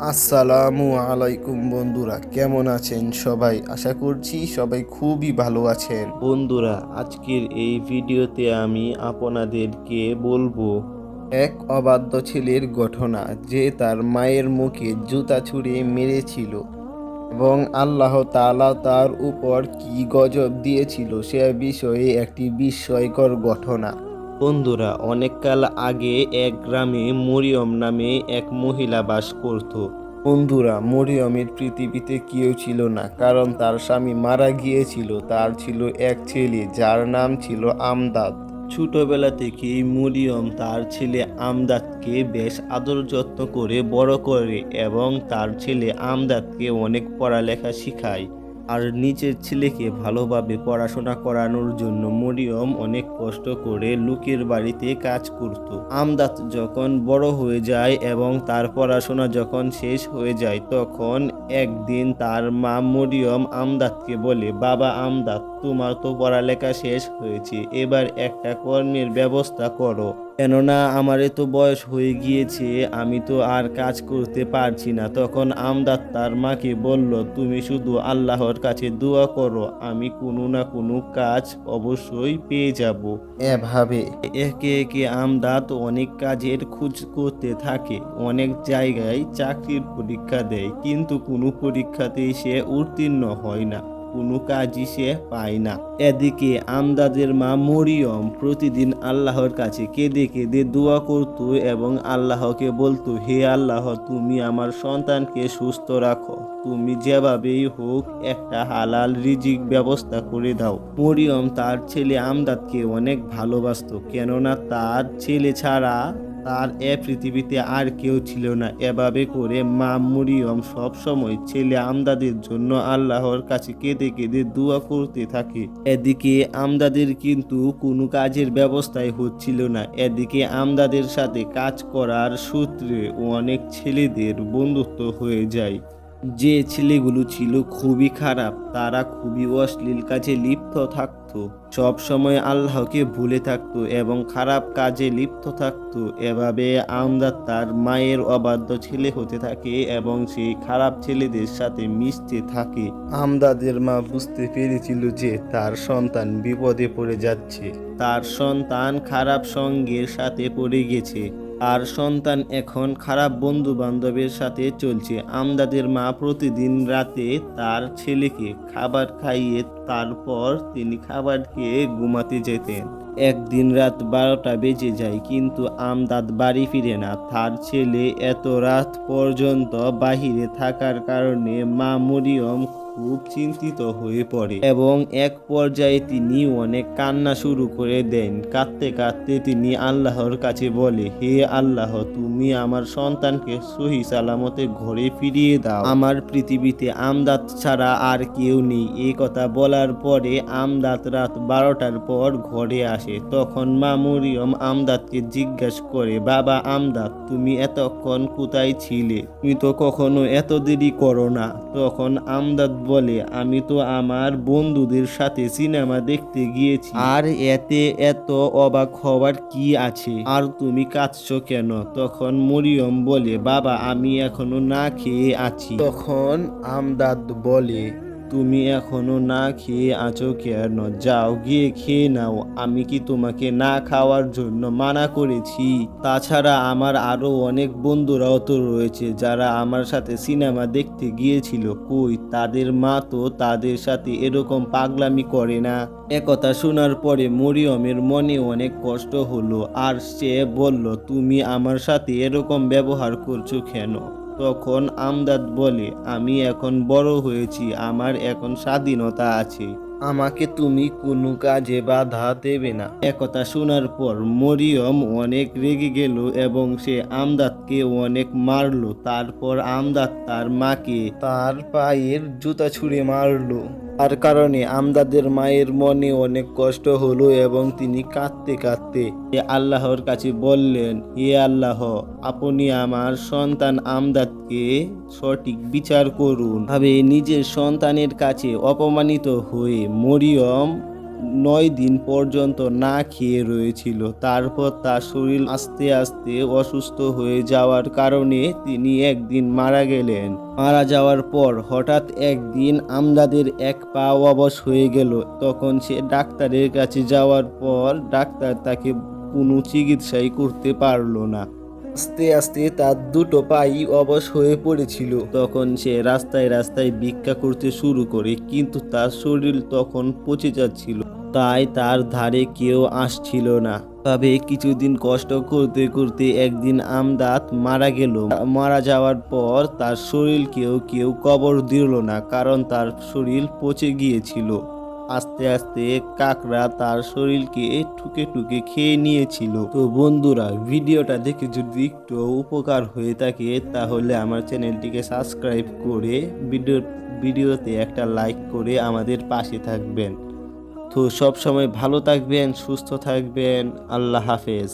আসসালামু আলাইকুম বন্ধুরা, কেমন আছেন সবাই? আশা করছি সবাই খুবই ভালো আছেন। বন্ধুরা, আজকের এই ভিডিওতে আমি আপনাদেরকে বলবো এক অবাধ্য ছেলের ঘটনা, যে তার মায়ের মুখে জুতা ছুঁড়ে মেরেছিল এবং আল্লাহ তাআলা তার উপর কি গজব দিয়েছিল সে বিষয়ে একটি বিস্ময়কর ঘটনা। বন্ধুরা, অনেক কাল আগে এক গ্রামে মরিয়ম নামে এক মহিলা বাস করত। বন্ধুরা, মরিয়মের পৃথিবীতে কেউ ছিল না, কারণ তার স্বামী মারা গিয়েছিল। তার ছিল এক ছেলে যার নাম ছিল আমদাদ। ছোটবেলা থেকেই মরিয়ম তার ছেলে আমদাদকে বেশ আদর যত্ন করে বড় করে এবং তার ছেলে আমদাদকে অনেক পড়ালেখা শিখায়। আর নিজের ছেলেকে ভালোভাবে পড়াশোনা করানোর জন্য মরিয়ম অনেক কষ্ট করে লোকের বাড়িতে কাজ করত। আমদাদ যখন বড় হয়ে যায় এবং তার পড়াশোনা যখন শেষ হয়ে যায়, তখন একদিন তার মা মরিয়ম আমদাদকে বলে, বাবা আমদাদ, তোমার তো পড়ালেখা শেষ হয়েছে, এবার একটা কর্মের ব্যবস্থা করো, কেননা আমারে তো বয়স হয়ে গিয়েছে, আমি তো আর কাজ করতে পারছি না। তখন আমদাদ তার মাকে বলল, তুমি শুধু আল্লাহর কাছে দোয়া করো, আমি কোনো না কোনো কাজ অবশ্যই পেয়ে যাব। এভাবে একে একে আমদাদ অনেক কাজের খোঁজ করতে থাকে, অনেক জায়গায় চাকরির পরীক্ষা দেয়, কিন্তু কোনো পরীক্ষাতেই সে উত্তীর্ণ হয় না, কোনো কাজই সে পায় না। এদিকে আমদাদের মা মরিয়ম প্রতিদিন আল্লাহর কাছে কেঁদে কেঁদে দোয়া করত এবং আল্লাহকে বলতো, হে আল্লাহ, তুমি আমার সন্তানকে সুস্থ রাখো, তুমি যেভাবেই হোক একটা হালাল রিজিক ব্যবস্থা করে দাও। মরিয়ম তার ছেলে আমদাদকে অনেক ভালোবাসতো, কেননা তার ছেলে ছাড়া তার এ পৃথিবীতে আর কেউ ছিল না। এভাবে করে মা মরিয়ম সব সময় ছেলে আমদাদের জন্য আল্লাহর কাছে কেঁদে কেঁদে দোয়া করতে থাকে। এদিকে আমদাদের কিন্তু কোনো কাজের ব্যবস্থাই হচ্ছিল না। এদিকে আমদাদের সাথে কাজ করার সূত্রে অনেক ছেলেদের বন্ধুত্ব হয়ে যায়। যে ছেলেগুলো ছিল খুবই খারাপ, তারা খুবই অশ্লীল কাজে লিপ্ত থাকতো, সব সময় আল্লাহকে ভুলে থাকতো এবং খারাপ কাজে লিপ্ত থাকতো। এভাবে আমদাদ তার মায়ের অবাধ্য ছেলে হতে থাকে এবং সেই খারাপ ছেলেদের সাথে মিশতে থাকে। আমদাদের মা বুঝতে পেরেছিল যে তার সন্তান বিপদে পড়ে যাচ্ছে, তার সন্তান খারাপ সঙ্গের সাথে পড়ে গেছে, আর সন্তান এখন খারাপ বন্ধু বান্ধবের সাথে চলছে। আমদাদের মা প্রতিদিন রাতে তার ছেলেকে খাবার খাইয়ে তারপর তিনি খাবার খেয়ে ঘুমাতে যেতেন। একদিন রাত 12টা বেজে যায়, কিন্তু আমদাদ বাড়ি ফিরে না। তার ছেলে এত রাত পর্যন্ত বাহিরে থাকার কারণে মা মরিয়ম খুব চিন্তিত হয়ে পড়ে এবং এক পর্যায়ে তিনি অনেক কান্না শুরু করে দেন। কাঁদতে কাঁদতে তিনি আল্লাহর কাছে বলে, হে আল্লাহ, তুমি আমার সন্তানকে সহি সালামতে ঘরে ফিরিয়ে দাও, আমার পৃথিবীতে আমদাদ ছাড়া আর কেউ নেই। এই কথা বলার পরে আমদাদ রাত 12টার পর ঘরে আসে। তখন মা মরিয়ম আমদাদকে জিজ্ঞাসা করে, বাবা আমদাদ, তুমি এতক্ষণ কোথায় ছিলে? তুমি তো কখনো এত দেরি করো না। তখন আমদাদ বলে, আমি তো আমার বন্ধুদের সাথে সিনেমা দেখতে গিয়েছি, আর এতে এত অবাক হওয়ার কি আছে? আর তুমি কাঁদছো কেন? তখন মরিয়ম বলে, বাবা, আমি এখনো না খেয়ে আছি। তখন আমদাদ বলে, তুমি এখনো না খেয়ে আছো কেন? যাও গিয়ে খেয়ে নাও, আমি কি তোমাকে না খাওয়ার জন্য মানা করেছি? তাছাড়া আমার আরো অনেক বন্ধুরাও তো রয়েছে যারা আমার সাথে সিনেমা দেখতে গিয়েছিল, কই তাদের মা তো তাদের সাথে এরকম পাগলামি করে না। একথা শোনার পরে মরিয়মের মনে অনেক কষ্ট হলো, আর সে বলল, তুমি আমার সাথে এরকম ব্যবহার করছো কেন? তখন আমদাদ বলে, আমি এখন বড় হয়েছি, আমার এখন স্বাধীনতা আছে, আমাকে তুমি কোনো কাজে বাধা দেবে না। একথা শোনার পর মরিয়ম অনেক রেগে গেল এবং সে আমদাদকে অনেক মারলো। তারপর আমদাদ তার মাকে তার পায়ের জুতা ছুঁড়ে মারলো। তার কারণে আমদাদের মায়ের মনে অনেক কষ্ট হলো এবং তিনি কাঁদতে কাঁদতে আল্লাহর কাছে বললেন, হে আল্লাহ, আপনি আমার সন্তান আমদাদকে সঠিক বিচার করুন। ভাবে নিজের সন্তানের কাছে অপমানিত হয়ে মরিয়ম 9 দিন পর্যন্ত না খেয়ে রয়েছিল। তারপর তার শরীর আস্তে আস্তে অসুস্থ হয়ে যাওয়ার কারণে তিনি একদিন মারা গেলেন। মারা যাওয়ার পর হঠাৎ একদিন আমজাদের এক পা অবশ হয়ে গেল। তখন সে ডাক্তারের কাছে যাওয়ার পর ডাক্তার তাকে কোনো চিকিৎসাই করতে পারলো না। আস্তে আস্তে তার দুটো পাই অবশ হয়ে পড়েছিল। তখন সে রাস্তায় রাস্তায় ভিক্ষা করতে শুরু করে, কিন্তু তার শরীর তখন পচে যাচ্ছিল, তাই তার ধারে কেউ আসছিল না। তবে কিছুদিন কষ্ট করতে করতে একদিন আমদাদ মারা গেল। মারা যাওয়ার পর তার শরীর কেউ কবর দিল না, কারণ তার শরীর পচে গিয়েছিল। আস্তে আস্তে কাকড়া তার শরীরকে ঠুকে ঠুকে খেয়ে নিয়েছিল। তো বন্ধুরা, ভিডিওটা দেখে যদি একটু উপকার হয়ে থাকে তাহলে আমার চ্যানেলটিকে সাবস্ক্রাইব করে ভিডিওতে একটা লাইক করে আমাদের পাশে থাকবেন। তো সব সময় ভালো থাকবেন, সুস্থ থাকবেন। আল্লাহ হাফেজ।